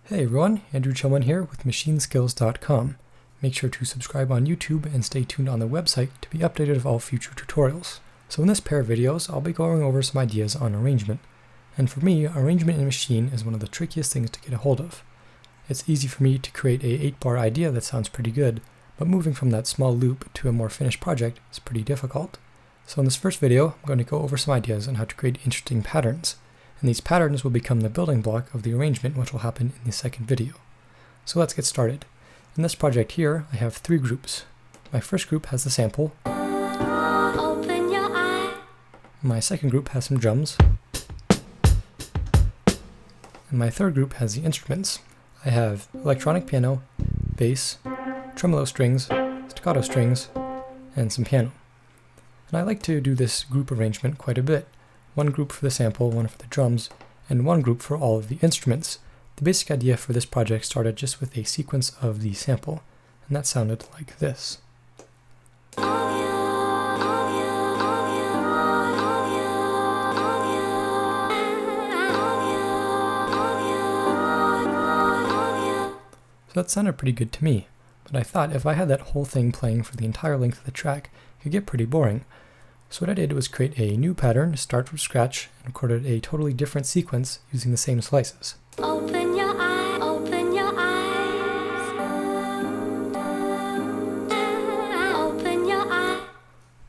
Hey everyone, Andrew Chilman here with MachineSkills.com. Make sure to subscribe on YouTube and stay tuned on the website to be updated of all future tutorials. So in this pair of videos, I'll be going over some ideas on arrangement. And for me, arrangement in Maschine is one of the trickiest things to get a hold of. It's easy for me to create a 8-bar idea that sounds pretty good, but moving from that small loop to a more finished project is pretty difficult. So in this first video, I'm going to go over some ideas on how to create interesting patterns. And these patterns will become the building block of the arrangement, which will happen in the second video. So let's get started. In this project here, I have 3 groups. My first group has the sample. Open your eye. My second group has some drums. And my third group has the instruments. I have electronic piano, bass, tremolo strings, staccato strings, and some piano. And I like to do this group arrangement quite a bit. One group for the sample, one for the drums, and one group for all of the instruments. The basic idea for this project started just with a sequence of the sample, and that sounded like this. So that sounded pretty good to me, but I thought if I had that whole thing playing for the entire length of the track, it could get pretty boring. So what I did was create a new pattern, start from scratch, and recorded a totally different sequence using the same slices. Open your eye, open your eyes. Open your eye.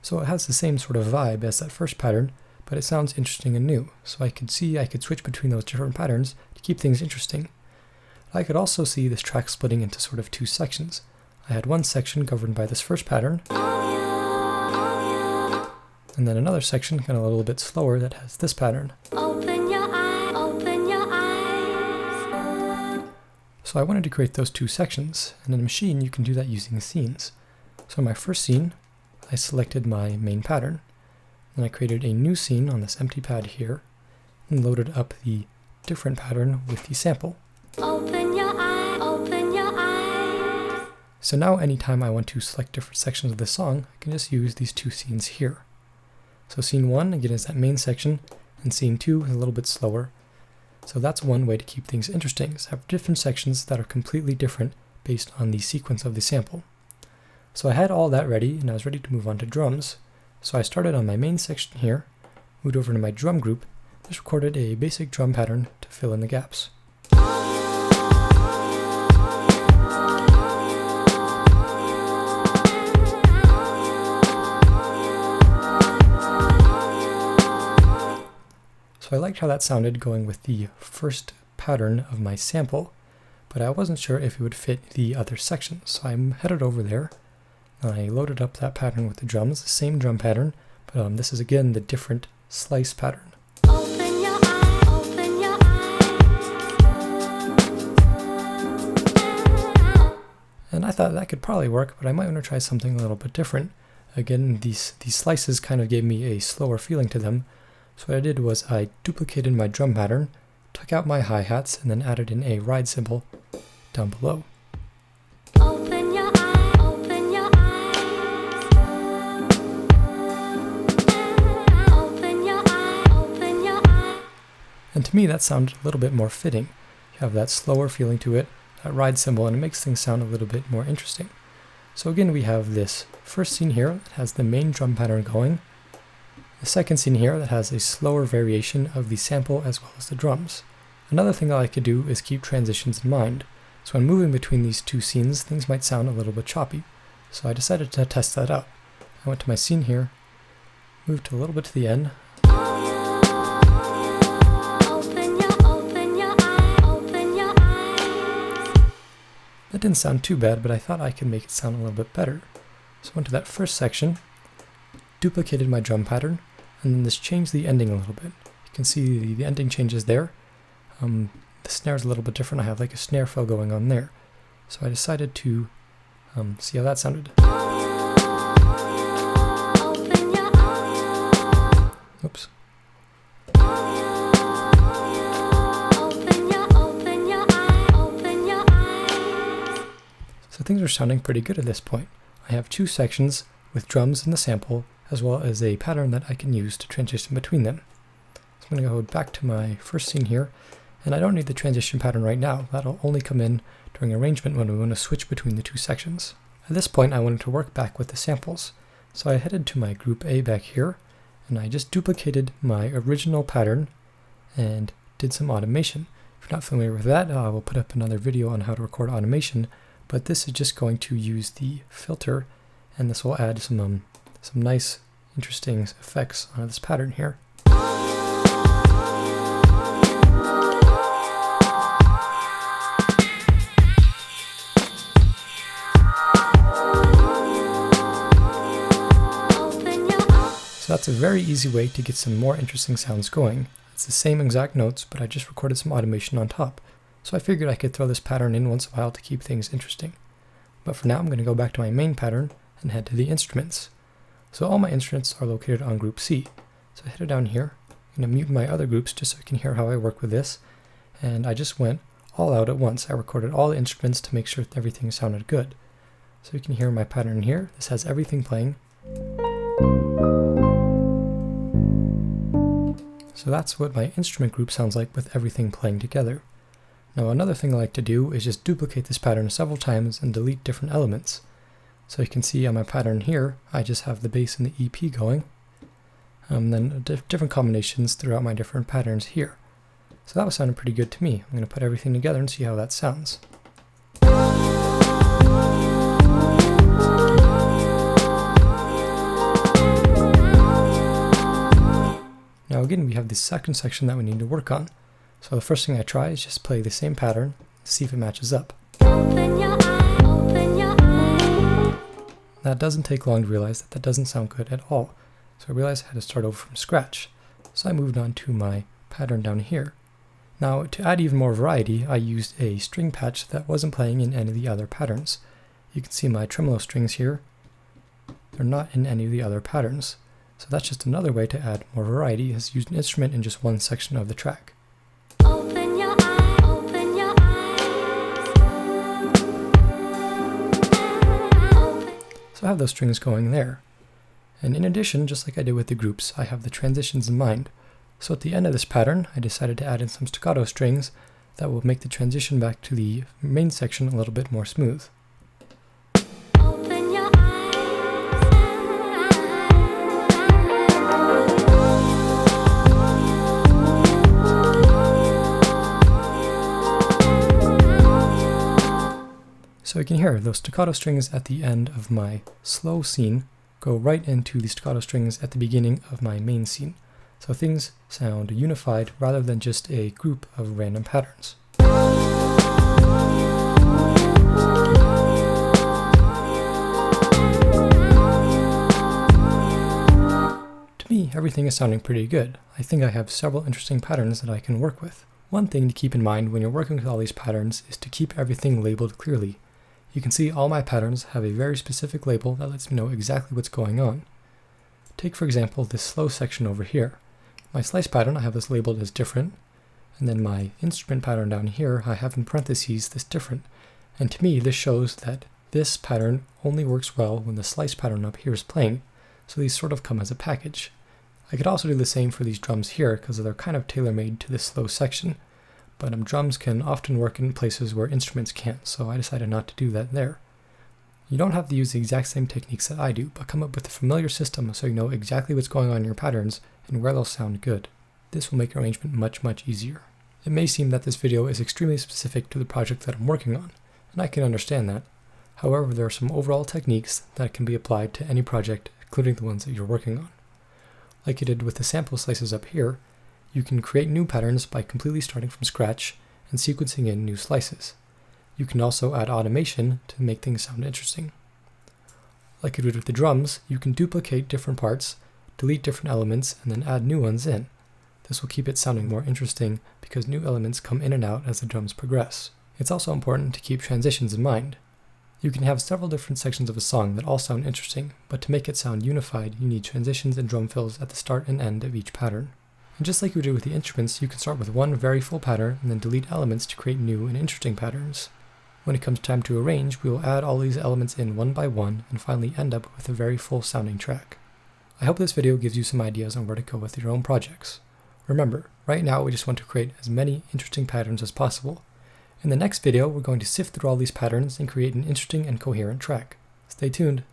So it has the same sort of vibe as that first pattern, but it sounds interesting and new. So I could see I could switch between those different patterns to keep things interesting. I could also see this track splitting into sort of 2 sections. I had one section governed by this first pattern, and then another section, kind of a little bit slower, that has this pattern. Open your eye, open your eyes. So I wanted to create those 2 sections, and in Maschine you can do that using scenes. So in my first scene, I selected my main pattern. Then I created a new scene on this empty pad here, and loaded up the different pattern with the sample. Open your eye, open your eyes. So now anytime I want to select different sections of the song, I can just use these 2 scenes here. So scene 1, again, is that main section, and scene 2 is a little bit slower. So that's one way to keep things interesting, is have different sections that are completely different based on the sequence of the sample. So I had all that ready, and I was ready to move on to drums. So I started on my main section here, moved over to my drum group, just recorded a basic drum pattern to fill in the gaps. So I liked how that sounded going with the first pattern of my sample, but I wasn't sure if it would fit the other sections. So I headed over there, and I loaded up that pattern with the drums, the same drum pattern, but this is again the different slice pattern. Open your eye, open your eyes. And I thought that could probably work, but I might want to try something a little bit different. Again, these slices kind of gave me a slower feeling to them. So what I did was I duplicated my drum pattern, took out my hi-hats, and then added in a ride cymbal down below. Open your eye, open your eyes. Open your eye, open your eye. And to me that sounded a little bit more fitting. You have that slower feeling to it, that ride cymbal, and it makes things sound a little bit more interesting. So again, we have this first scene here that has the main drum pattern going. The second scene here that has a slower variation of the sample as well as the drums. Another thing I like to do is keep transitions in mind. So when moving between these 2 scenes, things might sound a little bit choppy. So I decided to test that out. I went to my scene here, moved a little bit to the end. That didn't sound too bad, but I thought I could make it sound a little bit better. So I went to that first section, duplicated my drum pattern, and then just changed the ending a little bit. You can see the ending changes there. The snare is a little bit different. I have like a snare fill going on there. So I decided to see how that sounded. Oops. So things are sounding pretty good at this point. I have 2 sections with drums in the sample, as well as a pattern that I can use to transition between them. So I'm going to go back to my first scene here, And I don't need the transition pattern right now. That'll only come in during arrangement when we want to switch between the two sections. At this point, I wanted to work back with the samples. So I headed to my group A back here, and I just duplicated my original pattern and did some automation. If you're not familiar with that, I will put up another video on how to record automation, but this is just going to use the filter, and this will add some nice, interesting effects on this pattern here. So that's a very easy way to get some more interesting sounds going. It's the same exact notes, but I just recorded some automation on top. So I figured I could throw this pattern in once in a while to keep things interesting. But for now, I'm going to go back to my main pattern and head to the instruments. So all my instruments are located on group C. So I headed down here. I'm going to mute my other groups just so you can hear how I work with this. And I just went all out at once. I recorded all the instruments to make sure that everything sounded good. So you can hear my pattern here. This has everything playing. So that's what my instrument group sounds like with everything playing together. Now another thing I like to do is just duplicate this pattern several times and delete different elements. So you can see on my pattern here, I just have the bass and the EP going, then different combinations throughout my different patterns here. So that was sounding pretty good to me. I'm going to put everything together and see how that sounds. Now again, we have the second section that we need to work on. So the first thing I try is just play the same pattern, see if it matches up. Open your eye, open your eye. That doesn't take long to realize that doesn't sound good at all. So I realized I had to start over from scratch. So I moved on to my pattern down here. Now to add even more variety, I used a string patch that wasn't playing in any of the other patterns. You can see my tremolo strings here. They're not in any of the other patterns. So that's just another way to add more variety, is use an instrument in just one section of the track. Open your eye, open your eyes. So I have those strings going there. And in addition, just like I did with the groups, I have the transitions in mind. So at the end of this pattern, I decided to add in some staccato strings that will make the transition back to the main section a little bit more smooth. Open your So you can hear those staccato strings at the end of my slow scene go right into the staccato strings at the beginning of my main scene. So things sound unified rather than just a group of random patterns. To me, everything is sounding pretty good. I think I have several interesting patterns that I can work with. One thing to keep in mind when you're working with all these patterns is to keep everything labeled clearly. You can see all my patterns have a very specific label that lets me know exactly what's going on. Take for example this slow section over here. My slice pattern, I have this labeled as different, and then my instrument pattern down here, I have in parentheses this different. And to me, this shows that this pattern only works well when the slice pattern up here is playing, so these sort of come as a package. I could also do the same for these drums here, because they're kind of tailor-made to this slow section, but drums can often work in places where instruments can't, so I decided not to do that there. You don't have to use the exact same techniques that I do, but come up with a familiar system so you know exactly what's going on in your patterns and where they'll sound good. This will make arrangement much easier. It may seem that this video is extremely specific to the project that I'm working on, and I can understand that. However, there are some overall techniques that can be applied to any project, including the ones that you're working on. Like you did with the sample slices up here, you can create new patterns by completely starting from scratch and sequencing in new slices. You can also add automation to make things sound interesting. Like you did with the drums, you can duplicate different parts, delete different elements, and then add new ones in. This will keep it sounding more interesting because new elements come in and out as the drums progress. It's also important to keep transitions in mind. You can have several different sections of a song that all sound interesting, but to make it sound unified, you need transitions and drum fills at the start and end of each pattern. And just like we did with the instruments, you can start with one very full pattern and then delete elements to create new and interesting patterns. When it comes time to arrange, we will add all these elements in one by one and finally end up with a very full sounding track. I hope this video gives you some ideas on where to go with your own projects. Remember, Right now we just want to create as many interesting patterns as possible. In the next video, we're going to sift through all these patterns and create an interesting and coherent track. Stay tuned.